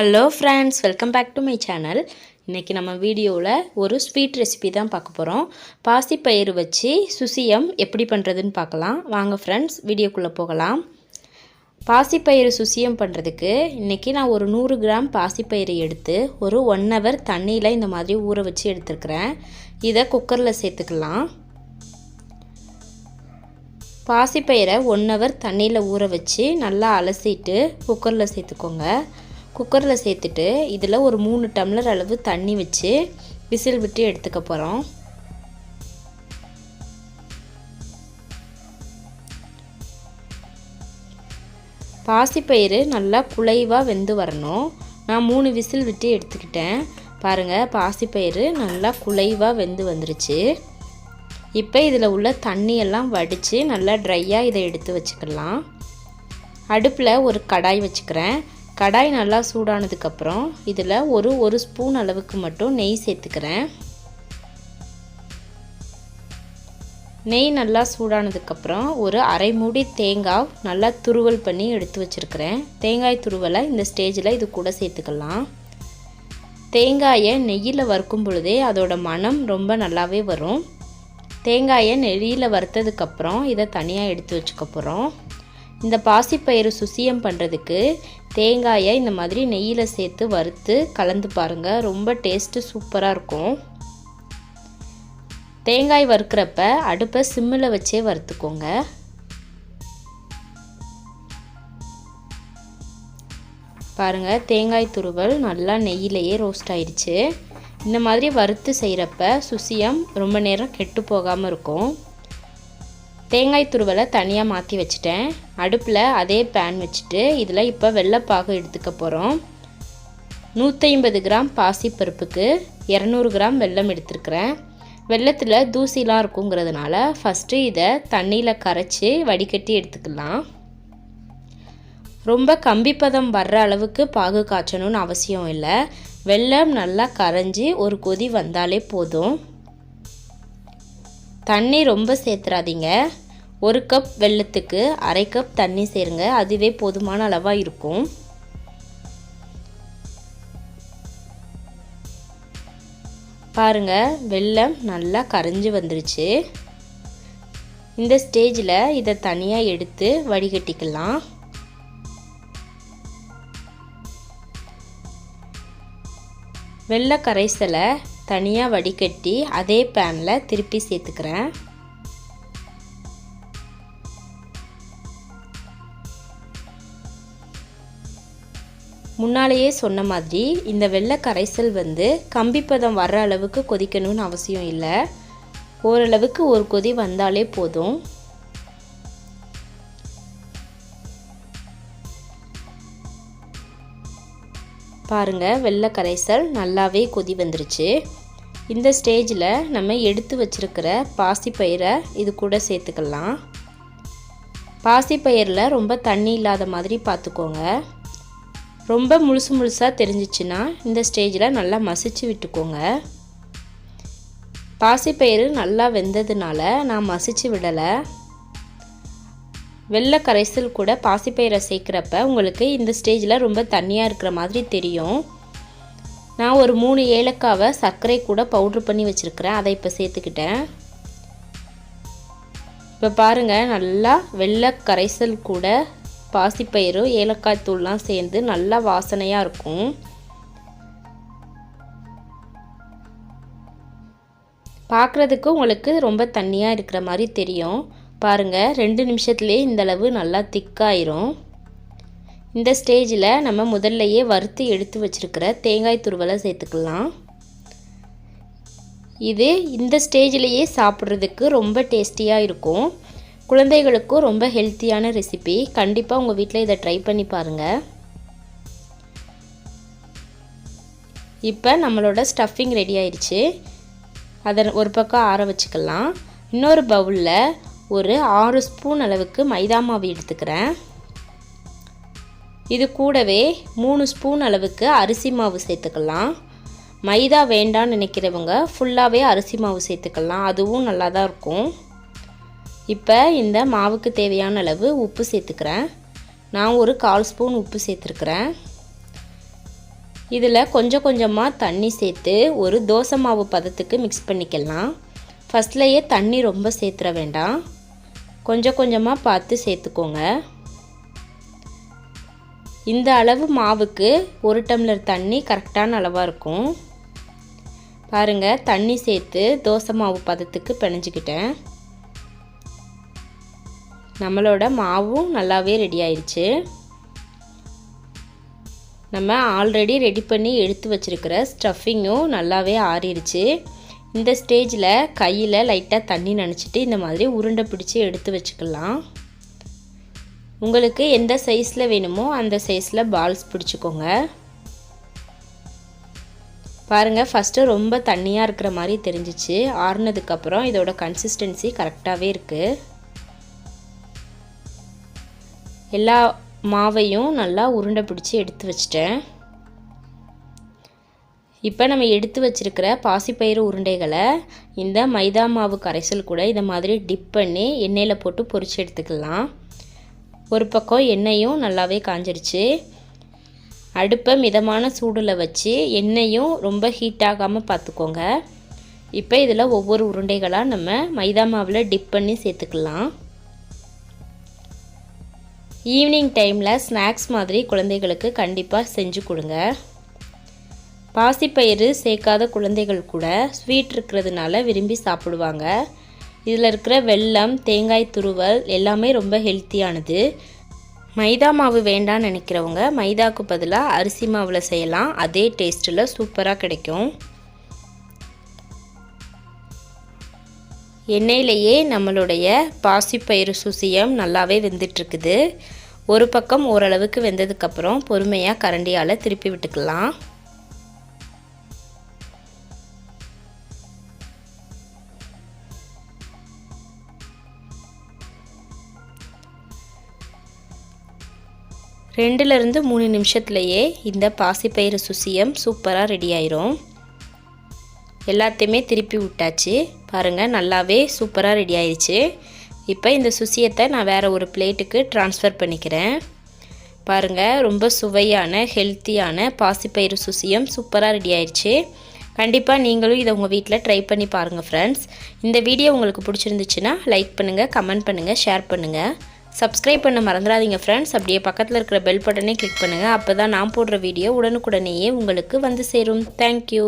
Hello friends, welcome back to my channel. இன்றைக்கி நம்ம வீடியோவில் ஒரு ஸ்வீட் ரெசிபி தான் பார்க்க போகிறோம். பாசிப்பயிறு வச்சு சுசியம் எப்படி பண்ணுறதுன்னு பார்க்கலாம். வாங்க ஃப்ரெண்ட்ஸ், வீடியோக்குள்ளே போகலாம். பாசிப்பயிறு சுசியம் பண்ணுறதுக்கு இன்றைக்கி நான் ஒரு 100 கிராம் பாசிப்பயிறு எடுத்து ஒரு 1 ஹவர் தண்ணியில் இந்த மாதிரி ஊற வச்சு எடுத்துருக்கிறேன். இதை குக்கரில் சேர்த்துக்கலாம். பாசிப்பயிரை 1 ஹவர் தண்ணியில் ஊற வச்சு நல்லா அலசிட்டு குக்கரில் சேர்த்துக்கோங்க. குக்கரில் சேர்த்துட்டு இதில் ஒரு 3 டம்ளர் அளவு தண்ணி வச்சு விசில் விட்டு எடுத்துக்க போகிறோம். பாசிப்பயிறு நல்லா குழைவாக வெந்து வரணும். நான் 3 விசில் விட்டு எடுத்துக்கிட்டேன். பாருங்கள், பாசிப்பயிறு நல்லா குழைவாக வெந்து வந்துருச்சு. இப்போ இதில் உள்ள தண்ணியெல்லாம் வடித்து நல்லா ட்ரையாக இதை எடுத்து வச்சுக்கலாம். அடுப்பில் ஒரு கடாய் வச்சுக்கிறேன். கடாய் நல்லா சூடானதுக்கப்புறம் இதில் ஒரு ஸ்பூன் அளவுக்கு மட்டும் நெய் சேர்த்துக்கிறேன். நெய் நல்லா சூடானதுக்கப்புறம் ஒரு அரை மூடி தேங்காய் நல்லா துருவல் பண்ணி எடுத்து வச்சுருக்கிறேன். தேங்காய் துருவலை இந்த ஸ்டேஜில் இது கூட சேர்த்துக்கலாம். தேங்காயை நெய்யில் வறுக்கும் பொழுதே அதோட மனம் ரொம்ப நல்லாவே வரும். தேங்காயை நெய்யில் வறுத்ததுக்கப்புறம் இதை தனியாக எடுத்து வச்சுக்க போகிறோம். இந்த பாசிப்பயிறு சுசியம் பண்ணுறதுக்கு தேங்காயை இந்த மாதிரி நெய்யில் சேர்த்து வறுத்து கலந்து பாருங்கள். ரொம்ப டேஸ்ட்டு சூப்பராக இருக்கும். தேங்காய் வறுக்கிறப்ப அடுப்பை சிம்மில் வச்சே வறுத்துக்கோங்க. பாருங்கள், தேங்காய் துருவல் நல்லா நெய்யிலேயே ரோஸ்ட் ஆயிடுச்சு. இந்த மாதிரி வறுத்து செய்கிறப்ப சுசியம் ரொம்ப நேரம் கெட்டு போகாமல் இருக்கும். தேங்காய் துருவலை தனியாக மாற்றி வச்சுட்டேன். அடுப்பில் அதே பேன் வச்சுட்டு இதில் இப்போ வெள்ளைப்பாகு எடுத்துக்க போகிறோம். 150 கிராம் பாசிப்பருப்புக்கு 200 கிராம் வெல்லம் எடுத்துருக்கிறேன். வெல்லத்தில் தூசிலாம் இருக்குங்கிறதுனால ஃபஸ்ட்டு இதை தண்ணியில் கரைச்சி வடிகட்டி எடுத்துக்கலாம். ரொம்ப கம்பிப்பதம் வர்ற அளவுக்கு பாகு காய்ச்சணும்னு அவசியம் இல்லை. வெல்லம் நல்லா கரைஞ்சி ஒரு கொதி வந்தாலே போதும். தண்ணி ரொம்ப சேர்த்துறாதீங்க. 1 கப் வெல்லத்துக்கு அரை கப் தண்ணி சேருங்க. அதுவே போதுமான அளவாக இருக்கும். பாருங்கள், வெல்லம் நல்லா கரைஞ்சி வந்துருச்சு. இந்த ஸ்டேஜில் இதை தனியாக எடுத்து வடிகட்டிக்கலாம். வெல்ல கரைசலை தனியாக வடிகட்டி அதே பேனில் திருப்பி சேர்த்துக்கிறேன். முன்னாலேயே சொன்ன மாதிரி இந்த வெள்ளை கரைசல் கம்பிப்பதம் வர்ற அளவுக்கு கொதிக்கணும்னு அவசியம் இல்லை. ஓரளவுக்கு ஒரு கொதி வந்தாலே போதும். பாருங்கள், வெள்ளை கரைசல் நல்லாவே கொதி வந்துருச்சு. இந்த ஸ்டேஜில் நம்ம எடுத்து வச்சிருக்கிற பாசிப்பயிரை இது கூட சேர்த்துக்கலாம். பாசிப்பயிரில் ரொம்ப தண்ணி இல்லாத மாதிரி பார்த்துக்கோங்க. ரொம்ப முழுசாக தெரிஞ்சிச்சுன்னா இந்த ஸ்டேஜில் நல்லா மசிச்சு விட்டுக்கோங்க. பாசிப்பயிறு நல்லா வெந்ததுனால நான் மசிச்சு விடலை. வெள்ளை கரைசல் கூட பாசிப்பயிரை சேர்க்குறப்ப உங்களுக்கு இந்த ஸ்டேஜில் ரொம்ப தண்ணியாக இருக்கிற மாதிரி தெரியும். நான் ஒரு 3 ஏலக்காவை சர்க்கரை கூட பவுட்ரு பண்ணி வச்சுருக்கிறேன். அதை இப்போ சேர்த்துக்கிட்டேன். இப்போ பாருங்கள், நல்லா வெள்ளை கரைசல் கூட பாசிப்பயிறு ஏலக்காய் தூள்லாம் சேர்ந்து நல்லா வாசனையாக இருக்கும். பார்க்குறதுக்கு உங்களுக்கு ரொம்ப தண்ணியாக இருக்கிற மாதிரி தெரியும். பாருங்கள், 2 நிமிஷத்துலேயே இந்தளவு நல்லா திக்காயிரும். இந்த ஸ்டேஜில் நம்ம முதல்லையே வறுத்து எடுத்து வச்சுருக்கிற தேங்காய் துருவலை சேர்த்துக்கலாம். இது இந்த ஸ்டேஜிலேயே சாப்பிட்றதுக்கு ரொம்ப டேஸ்டியாக இருக்கும். குழந்தைகளுக்கும் ரொம்ப ஹெல்த்தியான ரெசிபி. கண்டிப்பாக உங்கள் வீட்டில் இதை ட்ரை பண்ணி பாருங்கள். இப்போ நம்மளோட ஸ்டஃபிங் ரெடி ஆயிடுச்சு. அதை ஒரு பக்கம் ஆற வச்சுக்கலாம். இன்னொரு பவுலில் ஒரு 6 ஸ்பூன் அளவுக்கு மைதா மாவு எடுத்துக்கிறேன். இது கூடவே 3 ஸ்பூன் அளவுக்கு அரிசி மாவு சேர்த்துக்கலாம். மைதா வேண்டான்னு நினைக்கிறவங்க ஃபுல்லாகவே அரிசி மாவு சேர்த்துக்கலாம். அதுவும் நல்லா தான் இருக்கும். இப்போ இந்த மாவுக்கு தேவையான அளவு உப்பு சேர்த்துக்கிறேன். நான் ஒரு 1/4 ஸ்பூன் உப்பு சேர்த்துருக்கிறேன். இதில் கொஞ்சம் கொஞ்சமாக தண்ணி சேர்த்து ஒரு தோசை மாவு பதத்துக்கு மிக்ஸ் பண்ணிக்கலாம். ஃபஸ்ட்லேயே தண்ணி ரொம்ப சேர்த்துற வேண்டாம், கொஞ்சம் கொஞ்சமாக பார்த்து சேர்த்துக்கோங்க. இந்த அளவு மாவுக்கு 1 டம்ளர் தண்ணி கரெக்டான அளவாக இருக்கும். பாருங்கள், தண்ணி சேர்த்து தோசை மாவு பதத்துக்கு பிணைஞ்சிக்கிட்டேன். நம்மளோட மாவும் நல்லாவே ரெடி ஆயிடுச்சு. நம்ம ஆல்ரெடி ரெடி பண்ணி எடுத்து வச்சுருக்கிற ஸ்டஃபிங்கும் நல்லாவே ஆறிடுச்சு. இந்த ஸ்டேஜில் கையில் லைட்டாக தண்ணி நனைச்சிட்டு இந்த மாதிரி உருண்டை பிடிச்சி எடுத்து வச்சுக்கலாம். உங்களுக்கு எந்த சைஸில் வேணுமோ அந்த சைஸில் பால்ஸ் பிடிச்சிக்கோங்க. பாருங்கள், ஃபஸ்ட்டு ரொம்ப தண்ணியாக இருக்கிற மாதிரி தெரிஞ்சிச்சு. ஆறுனதுக்கப்புறம் இதோட கன்சிஸ்டன்சி கரெக்டாகவே இருக்குது. எல்லா மாவையும் நல்லா உருண்டை பிடிச்சி எடுத்து வச்சிட்டேன். இப்போ நம்ம எடுத்து வச்சிருக்கிற பாசிப்பயிறு உருண்டைகளை இந்த மைதா மாவு கரைசல் கூட இதை மாதிரி டிப் பண்ணி எண்ணெயில் போட்டு பொரிச்சு எடுத்துக்கலாம். ஒரு பக்கம் எண்ணெயும் நல்லாவே காஞ்சிருச்சு. அடுப்பை மிதமான சூடில் வச்சு எண்ணெயும் ரொம்ப ஹீட் ஆகாமல் பார்த்துக்கோங்க. இப்போ இதில் ஒவ்வொரு உருண்டைகளாக நம்ம மைதா மாவில் டிப் பண்ணி சேர்த்துக்கலாம். ஈவினிங் டைமில் ஸ்நாக்ஸ் மாதிரி குழந்தைகளுக்கு கண்டிப்பாக செஞ்சு கொடுங்க. பாசிப்பயிறு சேர்க்காத குழந்தைகள் கூட ஸ்வீட் இருக்கிறதுனால விரும்பி சாப்பிடுவாங்க. இதில் இருக்கிற வெல்லம், தேங்காய் துருவல் எல்லாமே ரொம்ப ஹெல்த்தியானது. மைதா மாவு வேண்டான்னு நினைக்கிறவங்க மைதாவுக்கு பதிலாக அரிசி மாவில் செய்யலாம். அதே டேஸ்ட்டில் சூப்பராக கிடைக்கும். எண்ணெயிலேயே நம்மளுடைய பாசிப்பயிறு சுசியம் நல்லாவே வெந்துட்டுருக்குது. ஒரு பக்கம் ஓரளவுக்கு வெந்ததுக்கப்புறம் பொறுமையாக கரண்டியால் திருப்பி விட்டுக்கலாம். ரெண்டுலேருந்து 3 நிமிஷத்துலையே இந்த பாசிப்பயிறு சுசியம் சூப்பராக ரெடி ஆயிரும். எல்லாத்தையுமே திருப்பி விட்டாச்சு. பாருங்கள், நல்லாவே சூப்பராக ரெடி ஆயிடுச்சு. இப்போ இந்த சுசியத்தை நான் வேறு ஒரு பிளேட்டுக்கு ட்ரான்ஸ்ஃபர் பண்ணிக்கிறேன். பாருங்கள், ரொம்ப சுவையான ஹெல்த்தியான பாசிப்பயிறு சுசியம் சூப்பராக ரெடி ஆயிடுச்சு. கண்டிப்பாக நீங்களும் இதை உங்கள் வீட்டில் ட்ரை பண்ணி பாருங்கள் ஃப்ரெண்ட்ஸ். இந்த வீடியோ உங்களுக்கு பிடிச்சிருந்துச்சுன்னா லைக் பண்ணுங்கள், கமெண்ட் பண்ணுங்கள், ஷேர் பண்ணுங்கள். சப்ஸ்கிரைப் பண்ண மறந்துடாதீங்க ஃப்ரெண்ட்ஸ். அப்படியே பக்கத்தில் இருக்கிற பெல் பட்டனை கிளிக் பண்ணுங்கள். அப்போ தான் நான் போடுற வீடியோ உடனுக்குடனேயே உங்களுக்கு வந்து சேரும். தேங்க்யூ.